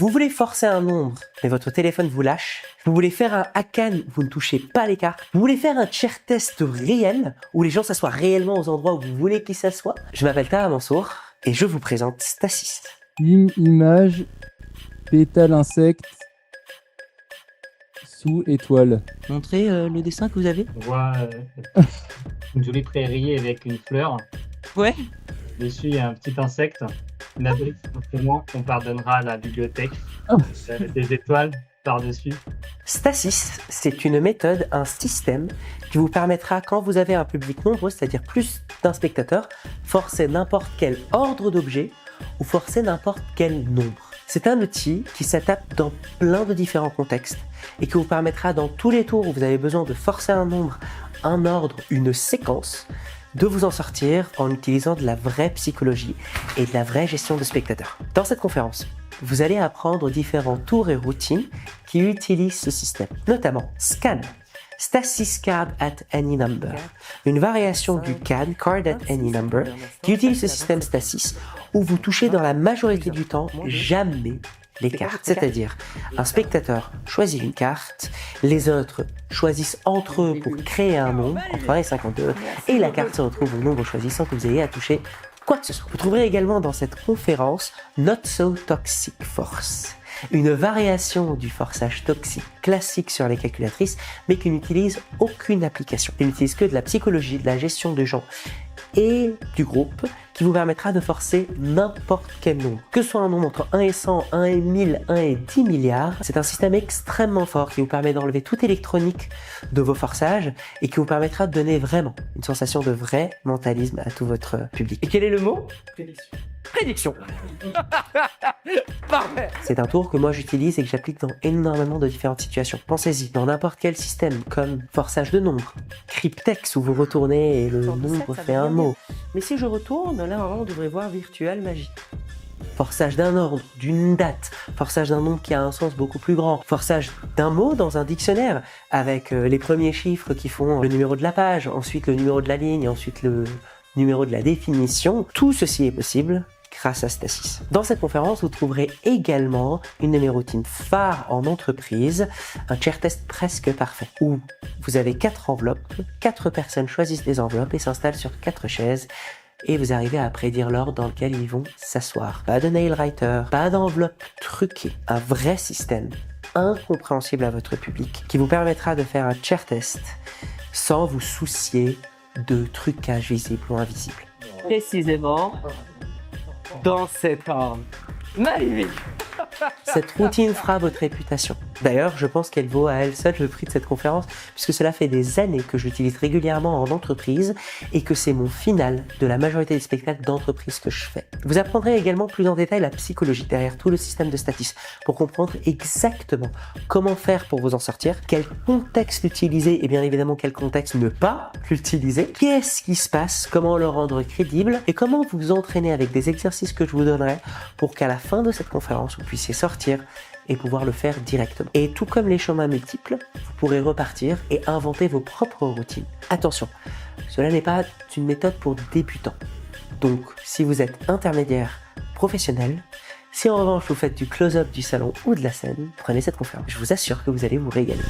Vous voulez forcer un nombre, mais votre téléphone vous lâche. Vous voulez faire un Hakan où vous ne touchez pas les cartes. Vous voulez faire un chair test réel, où les gens s'assoient réellement aux endroits où vous voulez qu'ils s'assoient. Je m'appelle Taha Mansour, et je vous présente Stasis. Image, pétale insecte, sous étoile. Montrez le dessin que vous avez. On voit une jolie prairie avec une fleur. Ouais. Dessus, il y a un petit insecte. Une adresse forcément qu'on pardonnera à la bibliothèque. Des étoiles par-dessus. Stasis, c'est une méthode, un système qui vous permettra, quand vous avez un public nombreux, c'est-à-dire plus d'un spectateur, forcer n'importe quel ordre d'objet ou forcer n'importe quel nombre. C'est un outil qui s'adapte dans plein de différents contextes et qui vous permettra, dans tous les tours où vous avez besoin de forcer un nombre, un ordre, une séquence, de vous en sortir en utilisant de la vraie psychologie et de la vraie gestion de spectateurs. Dans cette conférence, vous allez apprendre différents tours et routines qui utilisent ce système, notamment Scan, Stasis Card at Any Number, une variation du CAN, Card at Any Number, qui utilise ce système Stasis où vous touchez dans la majorité du temps jamais les cartes. C'est-à-dire, un spectateur choisit une carte, les autres choisissent entre eux pour créer un nombre, entre 1 et 52, et la carte se retrouve au nombre choisi sans que vous ayez à toucher quoi que ce soit. Vous trouverez également dans cette conférence Not So Toxic Force, une variation du forçage toxique classique sur les calculatrices, mais qui n'utilise aucune application. Il n'utilise que de la psychologie, de la gestion de gens et du groupe, qui vous permettra de forcer n'importe quel nombre. Que ce soit un nombre entre 1 et 100, 1 et 1000, 1 et 10 milliards, c'est un système extrêmement fort qui vous permet d'enlever toute électronique de vos forçages et qui vous permettra de donner vraiment une sensation de vrai mentalisme à tout votre public. Et quel est le mot ? Prédiction. Prédiction. Parfait. C'est un tour que moi j'utilise et que j'applique dans énormément de différentes situations. Pensez-y, dans n'importe quel système, comme forçage de nombre, cryptex où vous retournez et le nombre fait un mot. Mais si je retourne, là vraiment on devrait voir virtual magie. Forçage d'un ordre, d'une date, forçage d'un nombre qui a un sens beaucoup plus grand, forçage d'un mot dans un dictionnaire avec les premiers chiffres qui font le numéro de la page, ensuite le numéro de la ligne, ensuite le numéro de la définition. Tout ceci est possible grâce à Stasis. Dans cette conférence, vous trouverez également une de mes routines phares en entreprise, un chair test presque parfait, où vous avez 4 enveloppes, 4 personnes choisissent des enveloppes et s'installent sur 4 chaises, et vous arrivez à prédire l'ordre dans lequel ils vont s'asseoir. Pas de nail writer, pas d'enveloppe truquée, un vrai système incompréhensible à votre public qui vous permettra de faire un chair test sans vous soucier de trucage visible ou invisible. Précisément dans cet ordre. Magnifique. Cette routine fera votre réputation. D'ailleurs, je pense qu'elle vaut à elle seule le prix de cette conférence, puisque cela fait des années que je l'utilise régulièrement en entreprise et que c'est mon final de la majorité des spectacles d'entreprise que je fais. Vous apprendrez également plus en détail la psychologie derrière tout le système de Stasis pour comprendre exactement comment faire pour vous en sortir, quel contexte utiliser et bien évidemment quel contexte ne pas l'utiliser, qu'est-ce qui se passe, comment le rendre crédible et comment vous entraîner avec des exercices que je vous donnerai pour qu'à la fin de cette conférence, vous puissiez sortir et pouvoir le faire directement. Et tout comme les chemins multiples, vous pourrez repartir et inventer vos propres routines. Attention, cela n'est pas une méthode pour débutants. Donc, si vous êtes intermédiaire professionnel, si en revanche vous faites du close-up du salon ou de la scène, prenez cette conférence. Je vous assure que vous allez vous régaler.